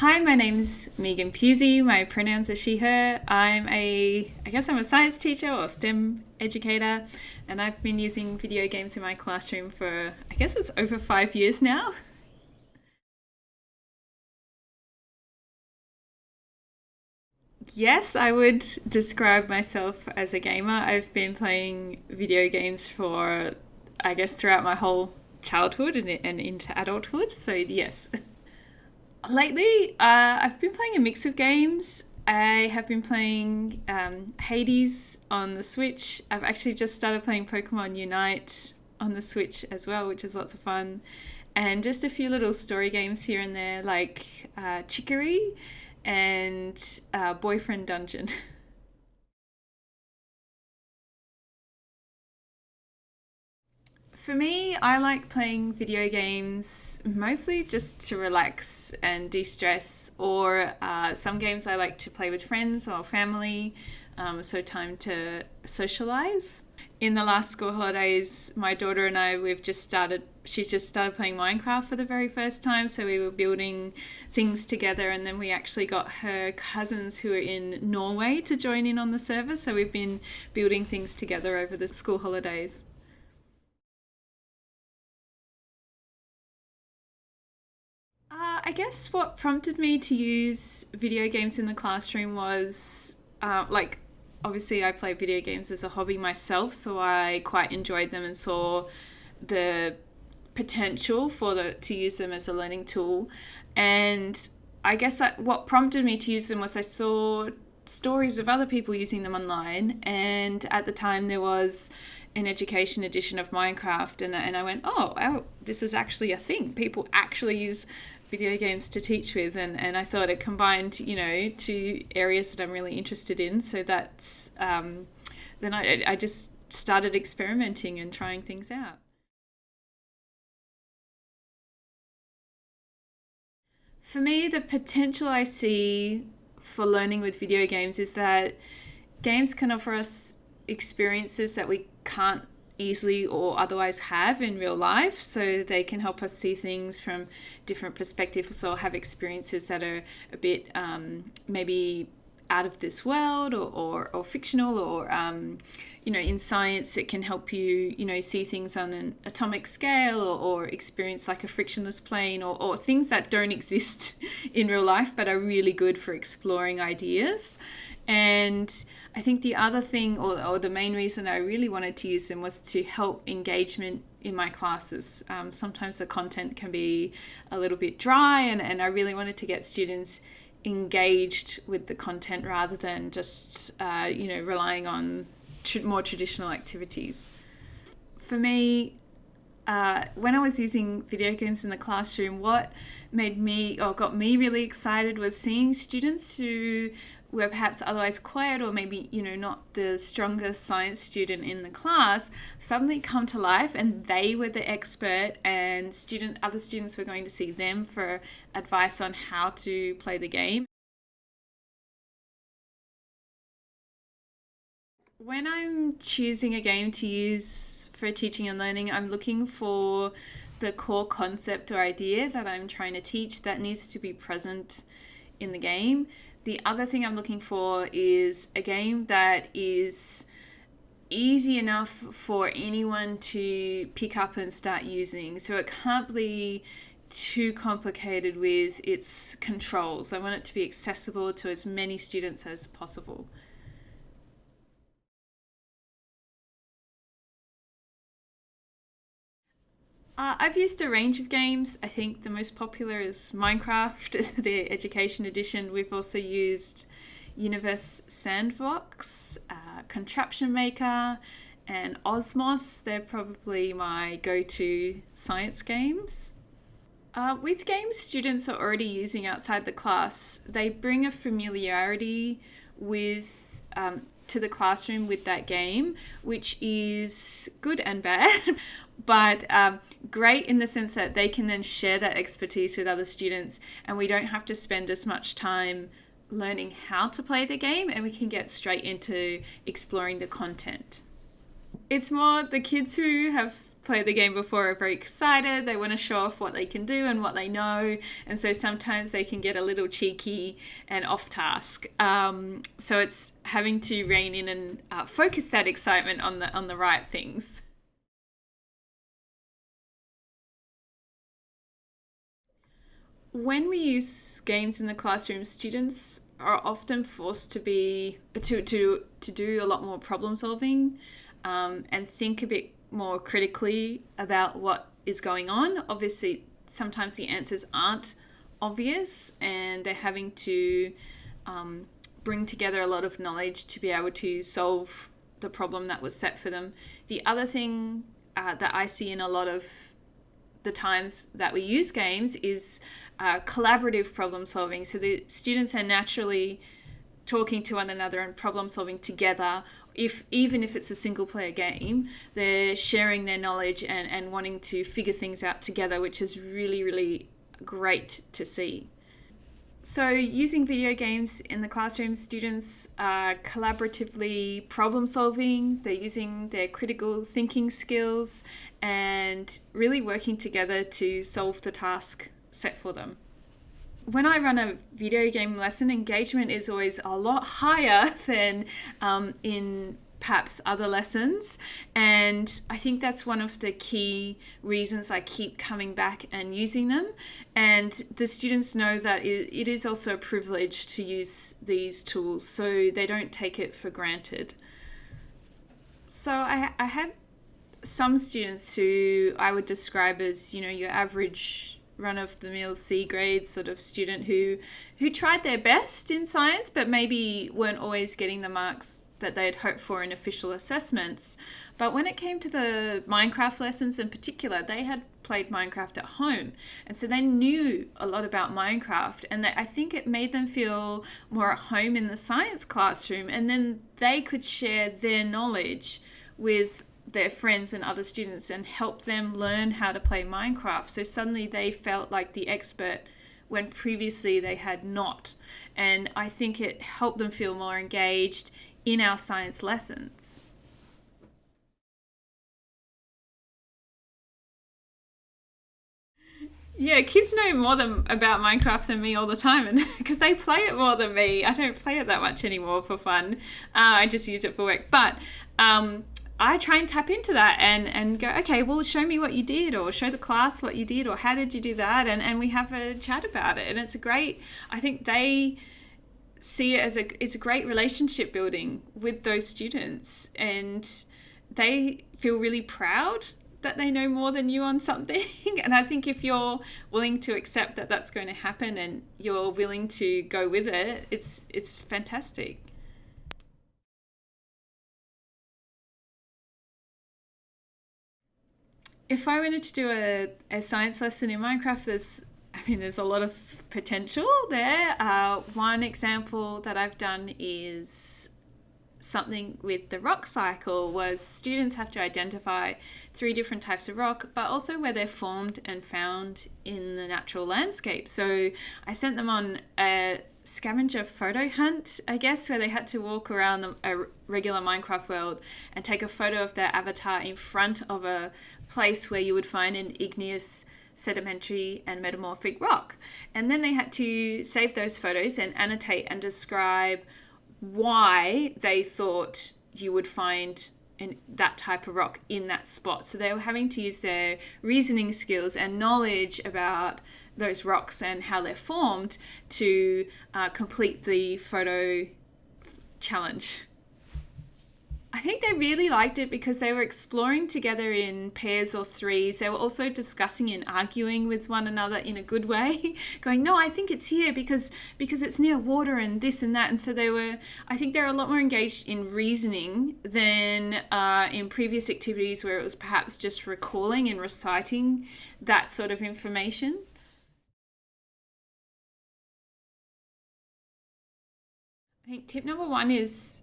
Hi, my name's Megan Pusey. My pronouns are she, her. I'm a science teacher or STEM educator, and I've been using video games in my classroom for, I guess it's over 5 years now. Yes, I would describe myself as a gamer. I've been playing video games for, I guess, throughout my whole childhood and into adulthood. So, yes. Lately, I've been playing a mix of games. I have been playing Hades on the Switch. I've actually just started playing Pokemon Unite on the Switch as well, which is lots of fun. And just a few little story games here and there, like Chicory and Boyfriend Dungeon. For me, I like playing video games mostly just to relax and de stress, or some games I like to play with friends or family, so time to socialize. In the last school holidays, my daughter and she's just started playing Minecraft for the very first time, so we were building things together, and then we actually got her cousins who are in Norway to join in on the server, so we've been building things together over the school holidays. I guess what prompted me to use video games in the classroom was obviously, I play video games as a hobby myself, so I quite enjoyed them and saw the potential to use them as a learning tool. And what prompted me to use them was I saw stories of other people using them online, and at the time there was an education edition of Minecraft, and I went, oh, this is actually a thing. People actually use video games to teach with, and I thought it combined, two areas that I'm really interested in. So that's then I just started experimenting and trying things out. For me, the potential I see for learning with video games is that games can offer us experiences that we can't easily or otherwise have in real life. So they can help us see things from different perspectives or have experiences that are a bit maybe out of this world or fictional or in science it can help you see things on an atomic scale or experience like a frictionless plane or things that don't exist in real life but are really good for exploring ideas. And I think the other thing or the main reason I really wanted to use them was to help engagement in my classes. Sometimes the content can be a little bit dry, and I really wanted to get students engaged with the content rather than just relying on more traditional activities. For me, when I was using video games in the classroom, what made me or got me really excited was seeing students who were perhaps otherwise quiet or maybe not the strongest science student in the class suddenly come to life, and they were the expert, and other students were going to see them for advice on how to play the game. When I'm choosing a game to use for teaching and learning, I'm looking for the core concept or idea that I'm trying to teach that needs to be present in the game. The other thing I'm looking for is a game that is easy enough for anyone to pick up and start using. So it can't be too complicated with its controls. I want it to be accessible to as many students as possible. I've used a range of games. I think the most popular is Minecraft, the education edition. We've also used Universe Sandbox, Contraption Maker, and Osmos. They're probably my go-to science games. With games students are already using outside the class, they bring a familiarity to the classroom with that game, which is good and bad, but great in the sense that they can then share that expertise with other students, and we don't have to spend as much time learning how to play the game, and we can get straight into exploring the content. It's more the kids who have played the game before are very excited. They want to show off what they can do and what they know. And so sometimes they can get a little cheeky and off task. So it's having to rein in and focus that excitement on the right things. When we use games in the classroom, students are often forced to do a lot more problem solving, and think a bit more critically about what is going on. Obviously, sometimes the answers aren't obvious, and they're having to bring together a lot of knowledge to be able to solve the problem that was set for them. The other thing that I see in a lot of the times that we use games is collaborative problem solving. So the students are naturally talking to one another and problem solving together. Even if it's a single player game, they're sharing their knowledge and wanting to figure things out together, which is really, really great to see. So using video games in the classroom, students are collaboratively problem solving, they're using their critical thinking skills and really working together to solve the task set for them. When I run a video game lesson, engagement is always a lot higher than in perhaps other lessons, and I think that's one of the key reasons I keep coming back and using them. And the students know that it is also a privilege to use these tools, so they don't take it for granted. So I had some students who I would describe as, your average run-of-the-mill C grade sort of student who tried their best in science, but maybe weren't always getting the marks that they'd hoped for in official assessments. But when it came to the Minecraft lessons in particular, they had played Minecraft at home, and so they knew a lot about Minecraft, and I think it made them feel more at home in the science classroom, and then they could share their knowledge with their friends and other students and help them learn how to play Minecraft. So suddenly they felt like the expert when previously they had not. And I think it helped them feel more engaged in our science lessons. Yeah, kids know more about Minecraft than me all the time, and because they play it more than me. I don't play it that much anymore for fun. I just use it for work. But I try and tap into that and go, okay, well, show me what you did, or show the class what you did, or how did you do that? And we have a chat about it. And it's I think they see it as it's a great relationship building with those students, and they feel really proud that they know more than you on something. And I think if you're willing to accept that that's going to happen and you're willing to go with it, it's fantastic. If I wanted to do a science lesson in Minecraft, there's a lot of potential there. One example that I've done is something with the rock cycle, was students have to identify 3 different types of rock, but also where they're formed and found in the natural landscape. So I sent them on a scavenger photo hunt, I guess, where they had to walk around a regular Minecraft world and take a photo of their avatar in front of a place where you would find an igneous, sedimentary and metamorphic rock. And then they had to save those photos and annotate and describe why they thought you would find that type of rock in that spot. So they were having to use their reasoning skills and knowledge about those rocks and how they're formed to complete the photo challenge. I think they really liked it because they were exploring together in pairs or threes. They were also discussing and arguing with one another in a good way, going, no, I think it's here because it's near water and this and that. And so I think they're a lot more engaged in reasoning than in previous activities where it was perhaps just recalling and reciting that sort of information. I think tip number 1 is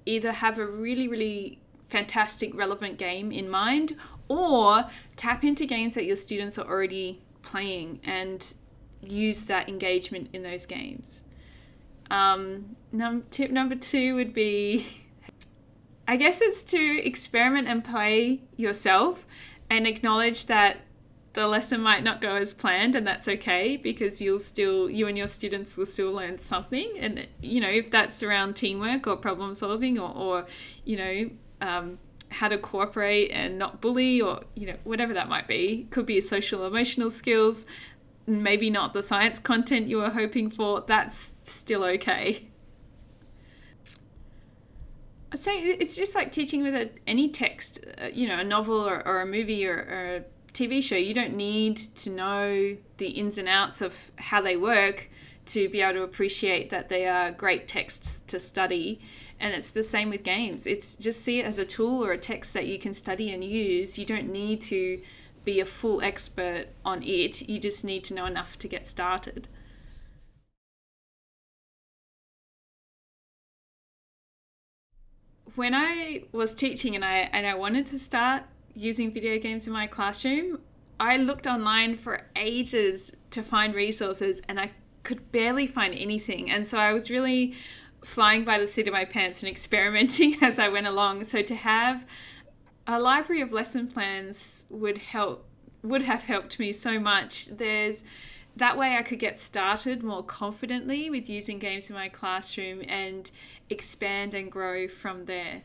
either have a really, really fantastic, relevant game in mind, or tap into games that your students are already playing and use that engagement in those games. Tip number 2 would be, I guess it's to experiment and play yourself and acknowledge that the lesson might not go as planned, and that's okay, because you and your students will still learn something. And if that's around teamwork or problem solving, or how to cooperate and not bully, or whatever that might be, could be social emotional skills, maybe not the science content you were hoping for, that's still okay. I'd say it's just like teaching with any text, a novel or a movie or a TV show. You don't need to know the ins and outs of how they work to be able to appreciate that they are great texts to study. And it's the same with games. It's just see it as a tool or a text that you can study and use. You don't need to be a full expert on it. You just need to know enough to get started. When I was teaching and I wanted to start using video games in my classroom, I looked online for ages to find resources, and I could barely find anything. And so I was really flying by the seat of my pants and experimenting as I went along. So to have a library of lesson plans would have helped me so much. That way I could get started more confidently with using games in my classroom and expand and grow from there.